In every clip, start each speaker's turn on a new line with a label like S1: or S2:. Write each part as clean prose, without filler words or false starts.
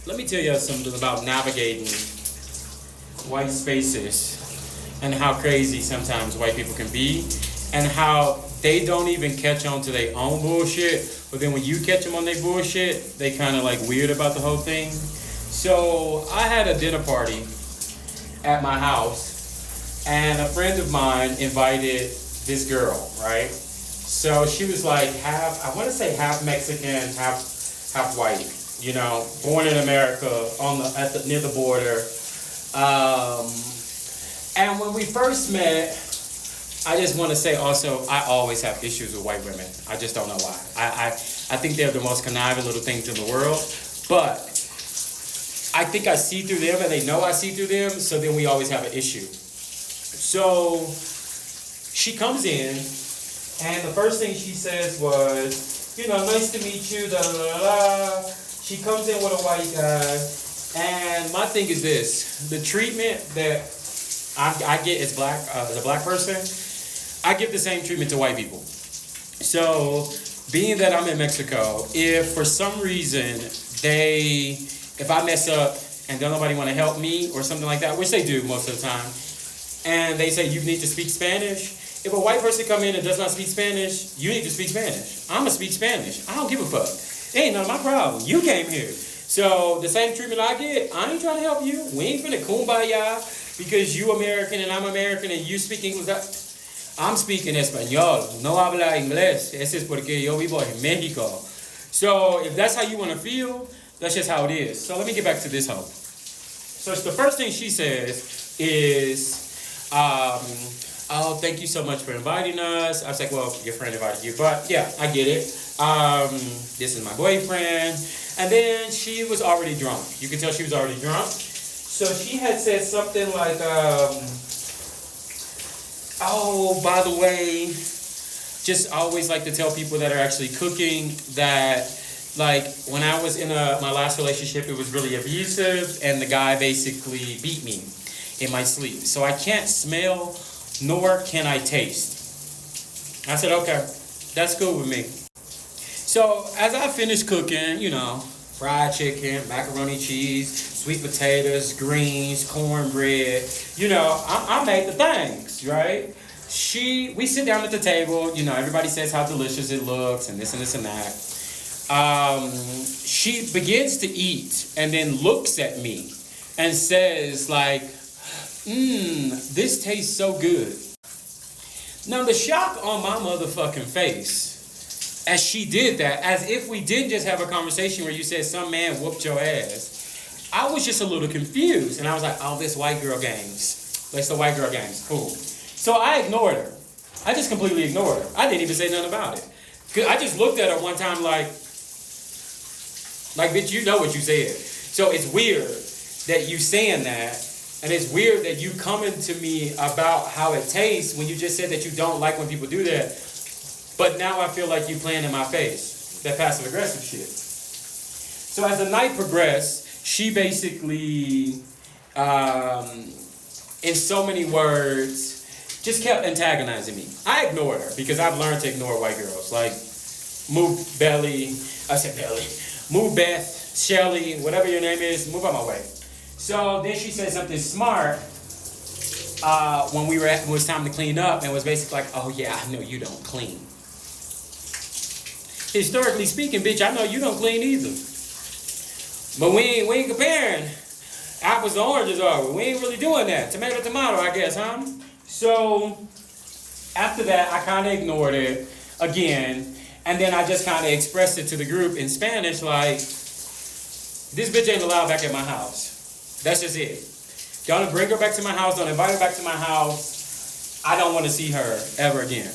S1: Let me tell you something about navigating white spaces and how crazy sometimes white people can be and how they don't even catch on to their own bullshit, but then when you catch them on their bullshit, they kind of like weird about the whole thing. So I had a dinner party at my house, and a friend of mine invited this girl, right? So she was like half, I want to say half Mexican, half white. You know, born in America on the near the border. And when we first met, I just want to say also, I always have issues with white women. I just don't know why. I think they're the most conniving little things in the world, but I think I see through them and they know I see through them, so then we always have an issue. So she comes in, and the first thing she says was, you know, nice to meet you, da da da da. She comes in with a white guy, and my thing is this: the treatment that I get as a black person, I give the same treatment to white people. So, being that I'm in Mexico, if for some reason if I mess up and don't nobody want to help me or something like that, which they do most of the time, and they say you need to speak Spanish. If a white person come in and does not speak Spanish, you need to speak Spanish. I'm gonna speak Spanish. I don't give a fuck. It ain't none of my problem. You came here. So the same treatment I get, I ain't trying to help you. We ain't finna kumbaya because you American and I'm American and you speak English. I'm speaking Espanol. No habla inglés. Ese es porque yo vivo en Mexico. So if that's how you want to feel, that's just how it is. So let me get back to this hoe. So the first thing she says is, oh, thank you so much for inviting us. I was like, well, your friend invited you, but yeah, I get it. This is my boyfriend. And then she was already drunk. You can tell she was already drunk. So she had said something like, oh, by the way, just always like to tell people that are actually cooking that, like, when I was in my last relationship, it was really abusive, and the guy basically beat me in my sleep. So I can't smell, nor can I taste. I said, okay, that's cool with me. So as I finished cooking, you know, fried chicken, macaroni cheese, sweet potatoes, greens, cornbread, you know, I made the things, right? We sit down at the table, you know, everybody says how delicious it looks and this and that. She begins to eat and then looks at me and says like, this tastes so good. Now the shock on my motherfucking face as she did that, as if we didn't just have a conversation where you said some man whooped your ass, I was just a little confused. And I was like, oh, this white girl games. That's the white girl games, cool. So I ignored her. I just completely ignored her. I didn't even say nothing about it. I just looked at her one time like, bitch, you know what you said. So it's weird that you saying that, and it's weird that you coming to me about how it tastes when you just said that you don't like when people do that. But now I feel like you playing in my face, that passive aggressive shit. So as the night progressed, she basically, in so many words, just kept antagonizing me. I ignored her because I've learned to ignore white girls. Like, move Beth, Shelly, whatever your name is, move out my way. So then she said something smart when it was time to clean up, and it was basically like, oh yeah, I know you don't clean. Historically speaking, bitch, I know you don't clean either. But we ain't comparing apples to oranges, are we? We ain't really doing that. Tomato, I guess, huh? So after that, I kind of ignored it again, and then I just kind of expressed it to the group in Spanish, like, this bitch ain't allowed back at my house. That's just it. Don't bring her back to my house. Don't invite her back to my house. I don't want to see her ever again.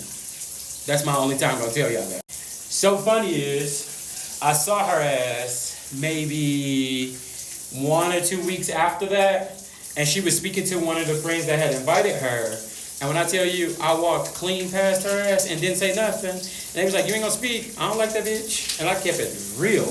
S1: That's my only time I'm going to tell y'all that. So funny is, I saw her ass maybe 1 or 2 weeks after that, and she was speaking to one of the friends that had invited her. And when I tell you, I walked clean past her ass and didn't say nothing. And they was like, you ain't gonna speak? I don't like that bitch. And I kept it real.